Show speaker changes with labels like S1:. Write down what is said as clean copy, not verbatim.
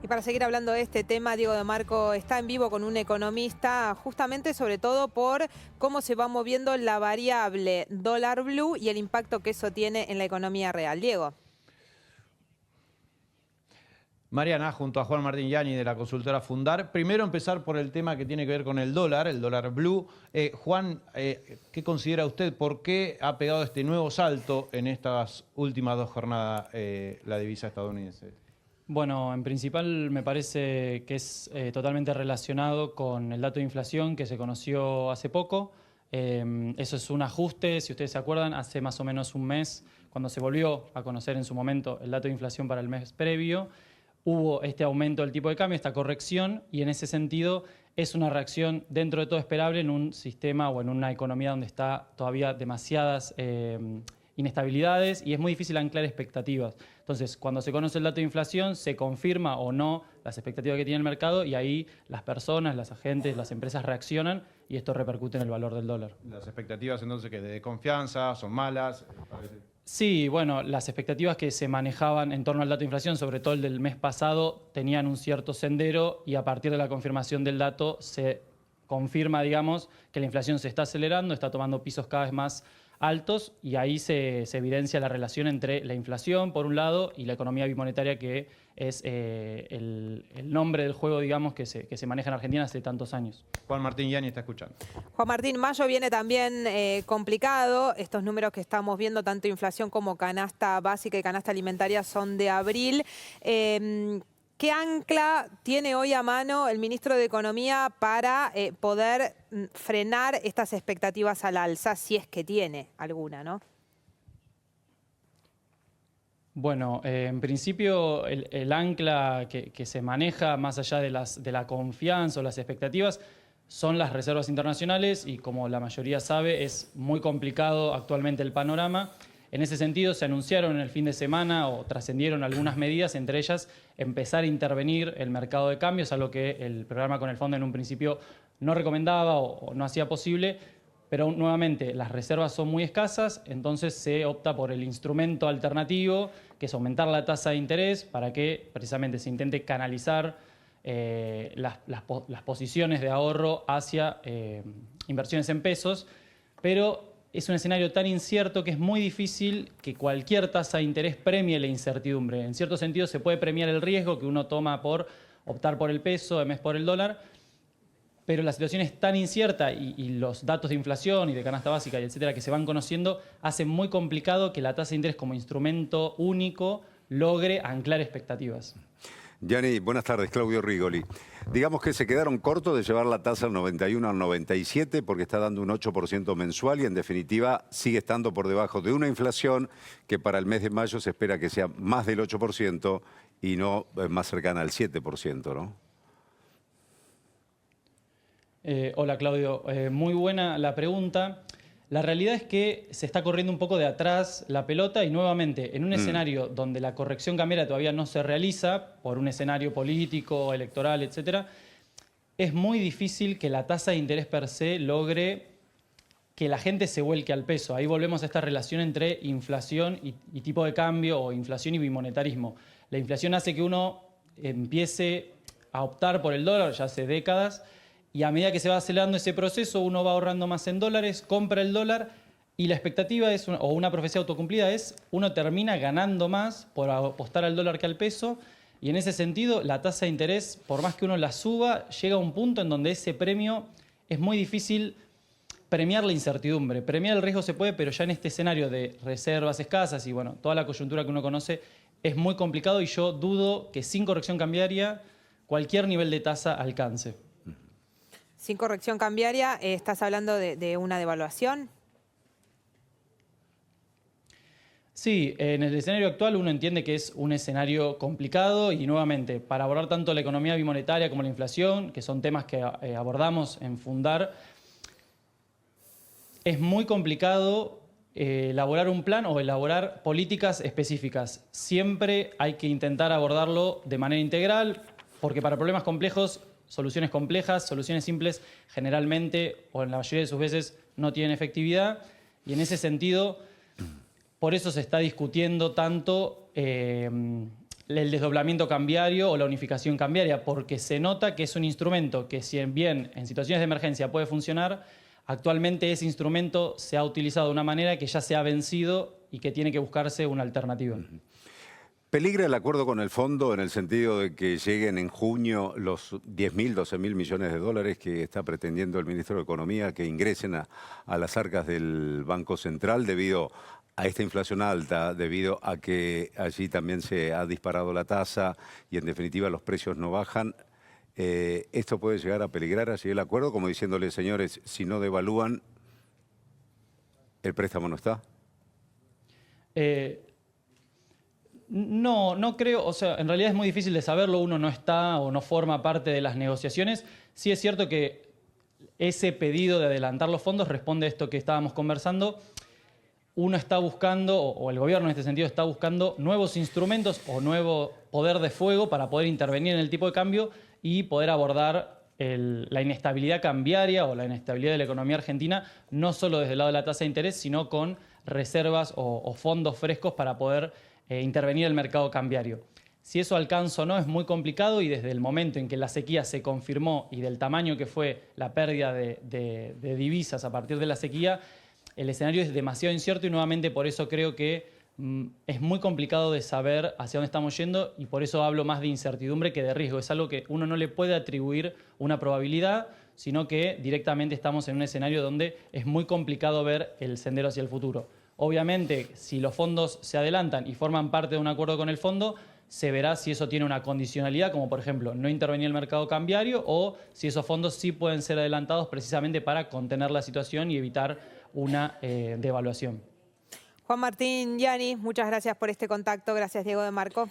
S1: Y para seguir hablando de este tema, Diego de Marco está en vivo con un economista, justamente sobre todo por cómo se va moviendo la variable dólar blue y el impacto que eso tiene en la economía real. Diego.
S2: Mariana, junto a Juan Martín Yani de la consultora Fundar. Primero empezar por el tema que tiene que ver con el dólar blue. Juan, ¿qué considera usted? ¿Por qué ha pegado este nuevo salto en estas últimas dos jornadas la divisa estadounidense?
S3: Bueno, en principal me parece que es totalmente relacionado con el dato de inflación que se conoció hace poco. Eso es un ajuste, si ustedes se acuerdan, hace más o menos un mes, cuando se volvió a conocer en su momento el dato de inflación para el mes previo, hubo este aumento del tipo de cambio, esta corrección, y en ese sentido es una reacción dentro de todo esperable en un sistema o en una economía donde está todavía demasiadas inestabilidades y es muy difícil anclar expectativas. Entonces, cuando se conoce el dato de inflación, se confirma o no las expectativas que tiene el mercado y ahí las personas, las agentes, las empresas reaccionan y esto repercute en el valor del dólar.
S2: ¿Las expectativas entonces que de confianza son malas?
S3: Sí, bueno, las expectativas que se manejaban en torno al dato de inflación, sobre todo el del mes pasado, tenían un cierto sendero y a partir de la confirmación del dato se confirma, digamos, que la inflación se está acelerando, está tomando pisos cada vez más altos y ahí se evidencia la relación entre la inflación, por un lado, y la economía bimonetaria, que es el nombre del juego, digamos, que se maneja en Argentina hace tantos años.
S2: Juan Martín Yani está escuchando.
S1: Juan Martín, mayo viene también complicado. Estos números que estamos viendo, tanto inflación como canasta básica y canasta alimentaria, son de abril. ¿Qué ancla tiene hoy a mano el ministro de Economía para poder frenar estas expectativas al alza, si es que tiene alguna, ¿no?
S3: Bueno, en principio el ancla que se maneja más allá de la confianza o las expectativas son las reservas internacionales y como la mayoría sabe es muy complicado actualmente el panorama. En ese sentido se anunciaron en el fin de semana o trascendieron algunas medidas, entre ellas empezar a intervenir el mercado de cambios, algo que el programa con el fondo en un principio no recomendaba o no hacía posible. Pero nuevamente las reservas son muy escasas, entonces se opta por el instrumento alternativo, que es aumentar la tasa de interés para que precisamente se intente canalizar las posiciones de ahorro hacia inversiones en pesos, pero es un escenario tan incierto que es muy difícil que cualquier tasa de interés premie la incertidumbre. En cierto sentido se puede premiar el riesgo que uno toma por optar por el peso en vez por el dólar, pero la situación es tan incierta y los datos de inflación y de canasta básica y etcétera que se van conociendo hacen muy complicado que la tasa de interés como instrumento único logre anclar expectativas.
S4: Yani, buenas tardes, Claudio Rigoli. Digamos que se quedaron cortos de llevar la tasa al 91 al 97 porque está dando un 8% mensual y en definitiva sigue estando por debajo de una inflación que para el mes de mayo se espera que sea más del 8% y no más cercana al 7%, ¿no?
S3: Hola Claudio, muy buena la pregunta. La realidad es que se está corriendo un poco de atrás la pelota y nuevamente en un escenario donde la corrección cambiaria todavía no se realiza por un escenario político, electoral, etcétera, es muy difícil que la tasa de interés per se logre que la gente se vuelque al peso. Ahí volvemos a esta relación entre inflación y tipo de cambio o inflación y bimonetarismo. La inflación hace que uno empiece a optar por el dólar ya hace décadas. Y a medida que se va acelerando ese proceso, uno va ahorrando más en dólares, compra el dólar y la expectativa es, o una profecía autocumplida es, uno termina ganando más por apostar al dólar que al peso y en ese sentido la tasa de interés, por más que uno la suba, llega a un punto en donde ese premio es muy difícil premiar la incertidumbre. Premiar el riesgo se puede, pero ya en este escenario de reservas escasas y bueno, toda la coyuntura que uno conoce es muy complicado y yo dudo que sin corrección cambiaria cualquier nivel de tasa alcance.
S1: Sin corrección cambiaria, ¿estás hablando de una devaluación?
S3: Sí, en el escenario actual uno entiende que es un escenario complicado y nuevamente, para abordar tanto la economía bimonetaria como la inflación, que son temas que abordamos en Fundar, es muy complicado elaborar un plan o elaborar políticas específicas. Siempre hay que intentar abordarlo de manera integral, porque para problemas complejos soluciones complejas, soluciones simples generalmente o en la mayoría de sus veces no tienen efectividad y en ese sentido por eso se está discutiendo tanto el desdoblamiento cambiario o la unificación cambiaria, porque se nota que es un instrumento que, si bien en situaciones de emergencia puede funcionar, actualmente ese instrumento se ha utilizado de una manera que ya se ha vencido y que tiene que buscarse una alternativa.
S4: ¿Peligra el acuerdo con el fondo en el sentido de que lleguen en junio los 10.000, 12.000 millones de dólares que está pretendiendo el ministro de Economía que ingresen a las arcas del Banco Central debido a esta inflación alta, debido a que allí también se ha disparado la tasa y en definitiva los precios no bajan? ¿Esto puede llegar a peligrar así el acuerdo? Como diciéndole, señores, si no devalúan, ¿el préstamo no está?
S3: No creo, o sea, en realidad es muy difícil de saberlo, uno no está o no forma parte de las negociaciones. Sí es cierto que ese pedido de adelantar los fondos responde a esto que estábamos conversando. Uno está buscando, o el gobierno en este sentido está buscando nuevos instrumentos o nuevo poder de fuego para poder intervenir en el tipo de cambio y poder abordar la inestabilidad cambiaria o la inestabilidad de la economía argentina, no solo desde el lado de la tasa de interés, sino con reservas o fondos frescos para poder intervenir el mercado cambiario. Si eso alcanza o no es muy complicado, y desde el momento en que la sequía se confirmó y del tamaño que fue la pérdida de divisas a partir de la sequía, el escenario es demasiado incierto y nuevamente por eso creo que es muy complicado de saber hacia dónde estamos yendo, y por eso hablo más de incertidumbre que de riesgo. Es algo que uno no le puede atribuir una probabilidad, sino que directamente estamos en un escenario donde es muy complicado ver el sendero hacia el futuro. Obviamente, si los fondos se adelantan y forman parte de un acuerdo con el fondo, se verá si eso tiene una condicionalidad, como por ejemplo no intervenir el mercado cambiario, o si esos fondos sí pueden ser adelantados precisamente para contener la situación y evitar una devaluación.
S1: Juan Martín Gianni, muchas gracias por este contacto. Gracias, Diego de Marco.